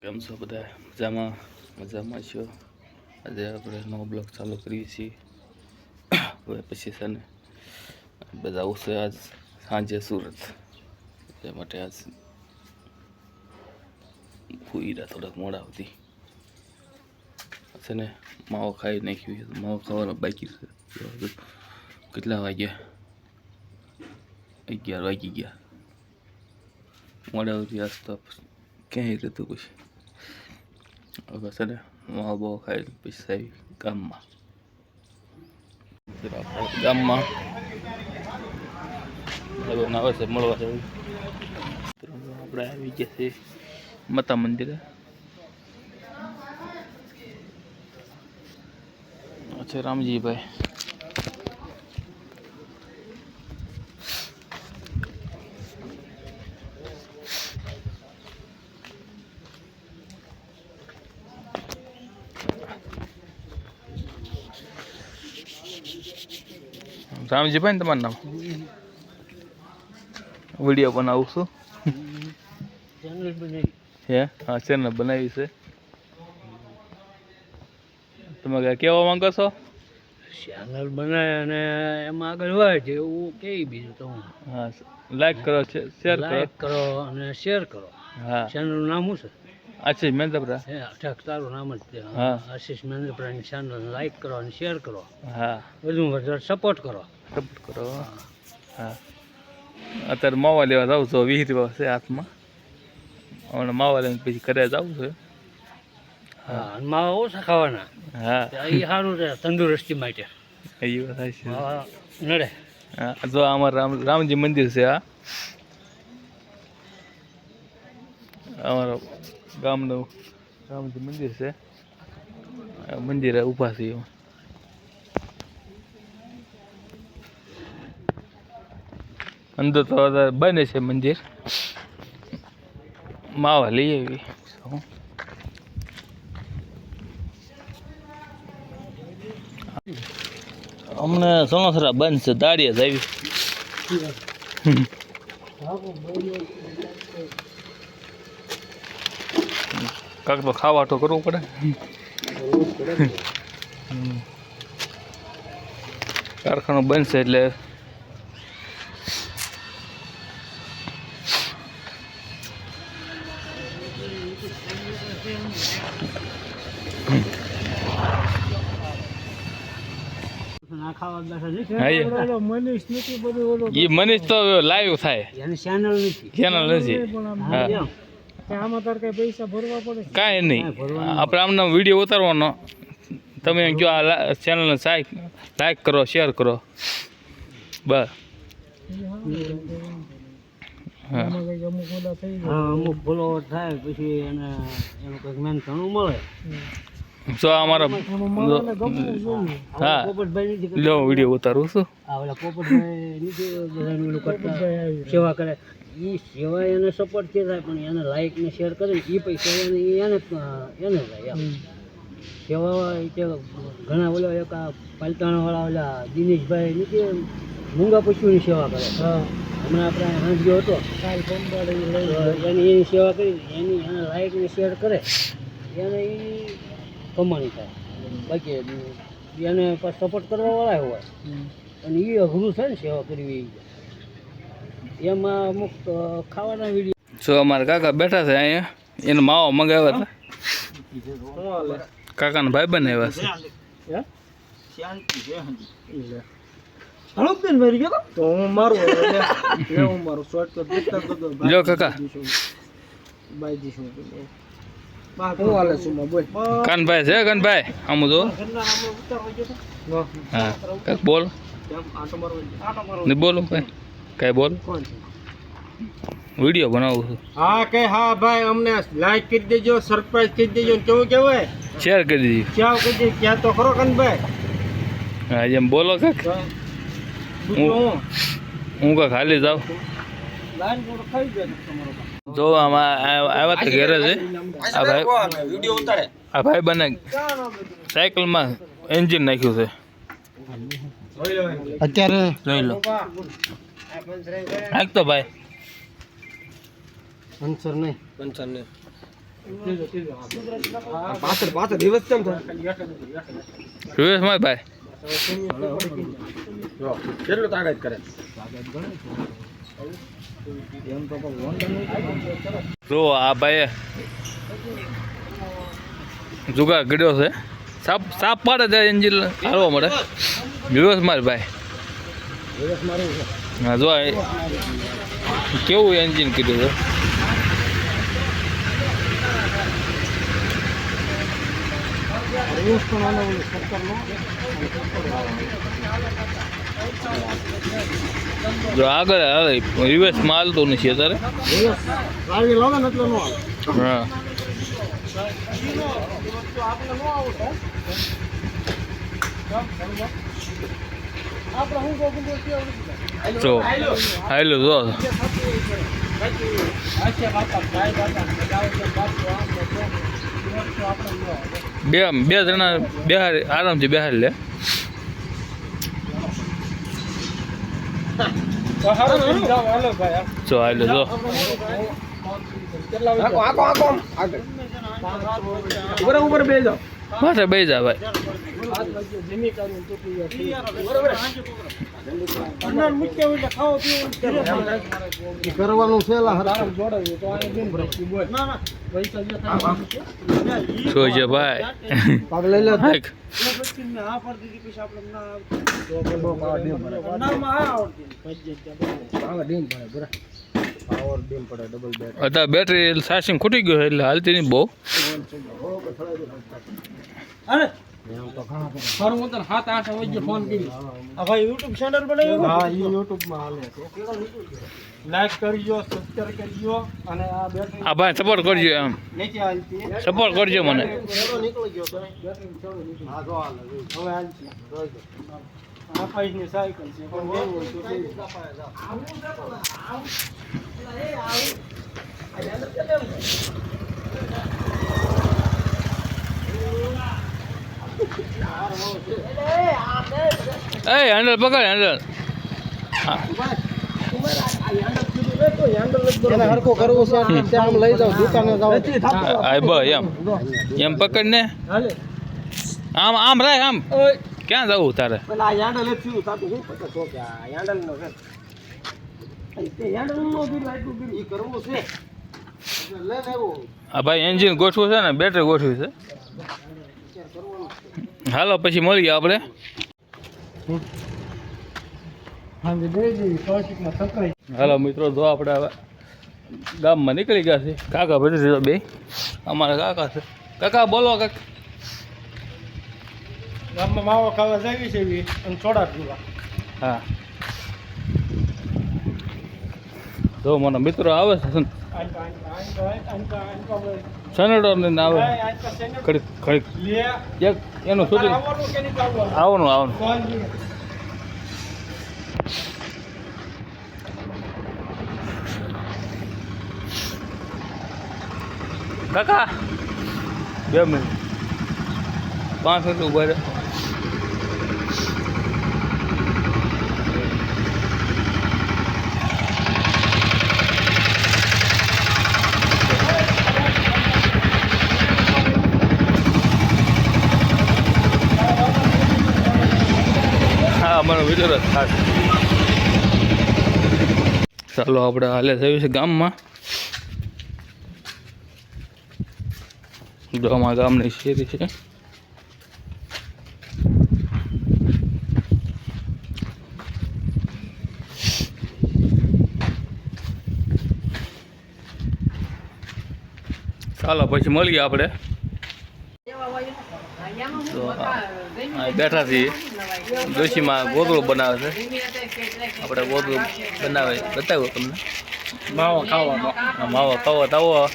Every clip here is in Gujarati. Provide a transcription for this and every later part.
કેમ છો બધા? મજામાં છો? આજે આપણે નવો બ્લોગ ચાલુ કરીએ છીએ. હવે પછી છે ને બધા આવશે આજ સાંજે સુરત, એ માટે આજ ફૂઈરા થોડાક મોડા આવતી છે ને. માવો ખાઈ નાખ્યું, માવો ખાવાનો બાકી છે. કેટલા વાગ્યા? 11 વાગી ગયા. મોડા આવતી આજ તો ક્યાંય રહેતું પછી. હવે છે ને માવો બાવો ખાઈ પછી આવી ગામમાં. ગામમાં આવે છે મળવા જવું. આપણે આવી ગયા છીએ માતા મંદિરે. અચ્છા રામજીભાઈ રામજીભાઈ ને તમારું નામ? વિડીયો બનાવું છું. હે? હા, ચેનલ બનાવી છે. તમે કઈ કહેવા માંગો છો? ચેનલ બનાવે અને એમાં આગળ વધે છે એવું કેવી બીજું તો. હા, લાઈક કરો, શેર કરો. લાઈક કરો અને શેર કરો. હા, ચેનલનું નામ શું છે? આશીષ મહેન્દ્રપરા. હે અઠાક તારું નામ જ છે. હા, આશીષ મહેન્દ્રપરાની ચેનલ લાઈક કરો અને શેર કરો. હા, વધુ વધારે સપોર્ટ કરો. સપોર્ટ કરો. હા, અત્યારે માવા લેવા જાઉં છો. 20 રૂપિયા છે હાથમાં. હમણાં માવા લઈને પછી ઘરે જવું છે. હા, અને માવા ઓછા ખાવાના. હા, એ સારું છે તંદુરસ્તી માટે. એ વાત છે. માવા નડે. હા, જો અમારું રામજી મંદિર છે. આ અમારા ગામનું રામજી મંદિર છે. મંદિરે ઊભા છીએ. અંદર તો બને છે મંદિર. માવા લઈ આવી. અમને સણોસરા બંધ છે. દાડિયા જ આવી. કાંક તો ખાવા તો કરવું પડે. કારખાનું બનશે એટલે મનીષ તો લાઈવ થાય. ચેનલ નથી. કાંઈ નહીં, આપણે આમનો વિડીયો ઉતારવાનો. તમે કહો આ ચેનલને લાઈક કરો, શેર કરો, બસ. અમુક ફોલોવર થાય પછી એને એનું કંઈક મેન ઘણું મળે. જો અમારા હા લો વિડીયો ઉતારું છું. પોપટભાઈ નીચે સેવા કરે. એ સેવા એને સપોર્ટ કે થાય પણ એને લાઈક ને શેર કરે ને એ પૈસા એને થાય. સેવા ઘણા ઓલા એક પાલતાણાવાળા ઓલા દિનેશભાઈ નીચે મૂંગા પશુની સેવા કરે. હમણાં આપણે હાંજ્યો હતો એની સેવા કરી. એને લાઈક ને શેર કરે એને એ કમાણી થાય. બાકી એને સપોર્ટ કરવાવાળા હોય અને એ અઘરું થાય ને સેવા કરવી. એમાં અમુક ખાવાના વિડીયો. જો અમારા કાકા બેઠા છે અહીંયા. એને માવો મંગાવ્યા હતા. કાકાના ભાઈ બનાવ્યા છે. જો કાકા કાનભાઈ છે. કાનભાઈ આમ જો. હા કાંઈક બોલ. નહીં બોલો કઈ બોલ. વિડીયો બનાવું છું. હા કે હા ભાઈ અમને લાઈક કરી દેજો, સરપ્રાઈઝ કરી દેજો. કેવું કહેવાય? શેર કરી દીધી. ક્યાં કરી દે ક્યાં તો ખરો કાનભાઈ. હા એમ બોલો કાંઈક. હું કાંઈક હાલી જાઉં. જો આમાં આવ્યા તો ઘેરે છે. આ ભાઈ બને સાયકલમાં એન્જિન નાખ્યું છે અત્યારે. જોઈ લો. નાખ તો ભાઈ. પંચર નહીં. પાછળ પાછળ દિવસ કેમ થાય સુરેશ માર ભાઈ જો કેટલું તાકાત કરે જો આ ભાઈ જુગાર ગડ્યો છે સાપ સાપ પાડે ત્યારે એન્જિન હાલવા મળે દિવસ માર ભાઈ હા જો કેવું એન્જિન કીધું છે જો આગળ હાલે રિવર્સ માલ તો નથી અત્યારે હા જો હાલો જો બે જણા બેહાર આરામથી બેહાર લે જો હાલો જો ઉપર બે જાઓ માથે બે જા ભાઈ કરવાનું છે શું છે ભાઈ લઈ લે અત્યારે બેટરી ચાર્જિંગ ખૂટી ગયો એટલે હાલતી નહીં બહુ યુટ્યુબ ચેનલ બનાવ્યું હા યુટ્યુબ માં હાલે છે લાઈક કરજો સબસ્ક્રાઇબ કરજો અને આ બેટરી આ ભાઈ સપોર્ટ કરજો એમ નીચે હાલતી સપોર્ટ કરજો મને નીકળી ગયો તો બેટરી છોડો નીકળી હા જો હાલે હવે હાલતી જોઈજો આ પૈસની સાયકલ છે પણ દેવું હોય તો દેવું એ હેન્ડલ પકડ હેન્ડલ એને હરકો કરવો છે ત્યાં લઈ જાવ દુકાને જાવ આ બ એમ પકડ ને આમ આમ રાય આમ ક્યાં જવું તારે પેલા હેન્ડલ થયું તાતું હું પતા તો કે આ હેન્ડલ નો છે તે હેન્ડલ નો બી લાઈટ બી કરવું છે લે લેવો આ ભાઈ એન્જિન ગોઠવું છે ને બેટરી ગોઠવી છે હાલો પછી મળીએ આપણે હાલો મિત્રો જો આપણે હવે ગામમાં નીકળી ગયા છે કાકા ભેટી બે અમારા કાકા છે કાકા બોલો કાકા ગામમાં માવો ખાવા જાવી છે અને છોડા પીવા હા જો મને મિત્રો આવે છે સનેડો ને આવે ખડીક ખડીક એક એનું શૂટિંગ આવવાનું કાકા 2 મિનિટ 5 મિનિટ ઉભા રહે હા અમારો વિચાર ખાસ ચાલો આપણે હાલે થયું છે ગામમાં અમારા ગામની શેરી છે ચાલો પછી મળીએ આપણે તો બેઠા છીએ ડોશીમાં ગોદડું બનાવે છે આપણે ગોદડું બનાવે બતાવ્યું તમને માવો ખાવાનો માવો ખાવો તાવો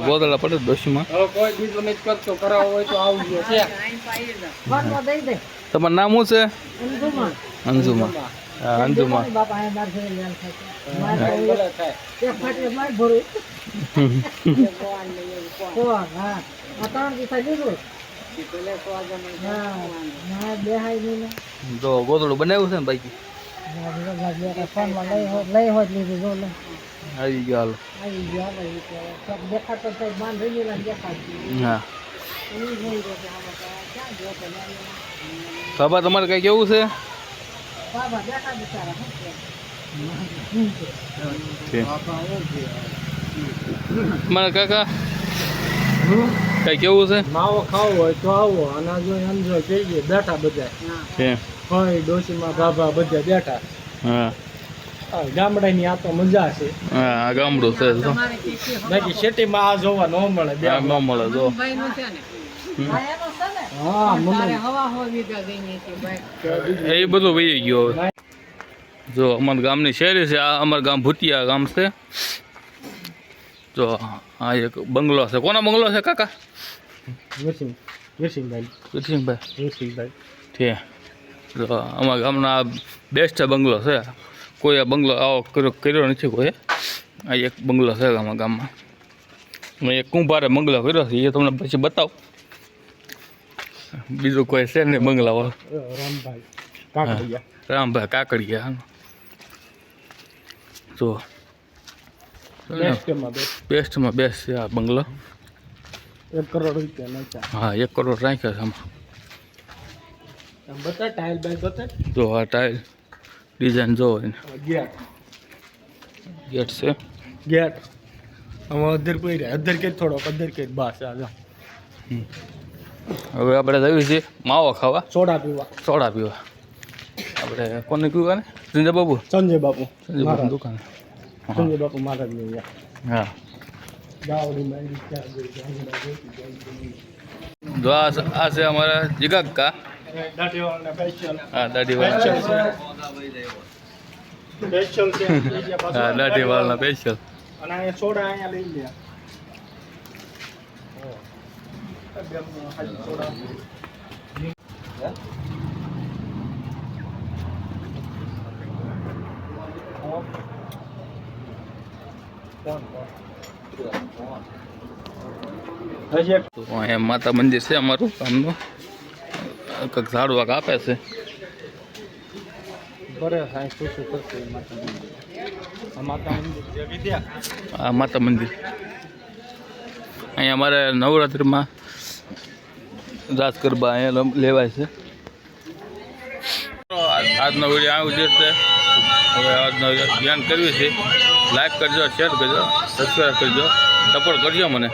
ગોદડા પડે ડોશીમાં હવે કોઈ બીજો નથી કરતો કરાવો હોય તો આવજો છે તમારું નામ શું છે અંજુમા હા અંજુમા જો ગોદડું બનાવ્યું છે ને બાકી ફોનમાં લઈ હોત લીધું જો લે આવી ગયો હાલો આવી ગયો હવે દેખાતો તો બાંધ રેલા દેખાતું હા એની જોઈ તો આમાં ક્યાં ગયો તો બાબા તમારે કઈ કેવું છે બાબા દેખા બિચારા મારા કાકા કઈ કેવું છે માવો ખાવો હોય તો આવો અનાજો સમજો કહીએ બેઠા બધા છે હોય ડોશીમાં બાબા બધા બેઠા હા ગામડાની આ તો મજા છે હા આ ગામડું છે તો બાકી સિટીમાં આ જોવા ન મળે આ ન મળે જો હા મને એ બધું વહી ગયો હવે જો અમારા ગામની શેરી છે આ અમારું ગામ ભૂતિયા ગામ છે જો આ એક બંગલો છે કોનો બંગલો છે કાકા વિરસિંગભાઈ કૃષ્ણભાઈ છે જો અમારા ગામના બેસ્ટ બંગલો છે કોઈ આ બંગલો આવો કર્યો નથી કોઈ આ એક બંગલો છે અમારા ગામમાં મેં એક કુંભારે બંગલો કર્યો છે એ તમને પછી બતાવો બીજું કોઈ છે નહીં બંગલાવાળો રામભાઈ કાકડિયા રામભાઈ કાકડિયા જો બેસ્ટમાં બેસ્ટ છે આ બંગલો 1 કરોડ રૂપિયા નાખ્યા હા 1 કરોડ રાખ્યા છે આમાં બતા ટાઈલ બાય બતા જો આ ટાઈલ ડિઝાઇન જો એને ગેટ છે ગેટ આમાં અધર કે થોડોક અધર કે બસ આ જો હવે આપણે જઈએ છીએ માવો ખાવા સોડા પીવા આપણે કોને કીધું ને સંજય બાપુ સંજય બાપુ દુકાન સંજય બાપુ મહારાજ ને હા ગાવડી જો આ છે અમારા જીગાકા હા દાઢીવાળા હા દાઢીવાળાના સ્પેશિયલ અને અહીંયા સોડા અહીંયા લઈ લે તો અહીંયા માતા મંદિર છે અમારું ગામનું કંઈક ઝાડવા કાપે છે આ માતા મંદિર અહીંયા અમારે નવરાત્રિમાં રાસ ગરબા અહીંયા લેવાય છે આજનો વિડીયો આવું છે હવે આજનો ધ્યાન કરવી છે લાઈક કરજો શેર કરજો સબસ્ક્રાઈબ કરજો સપોર્ટ કરજો મને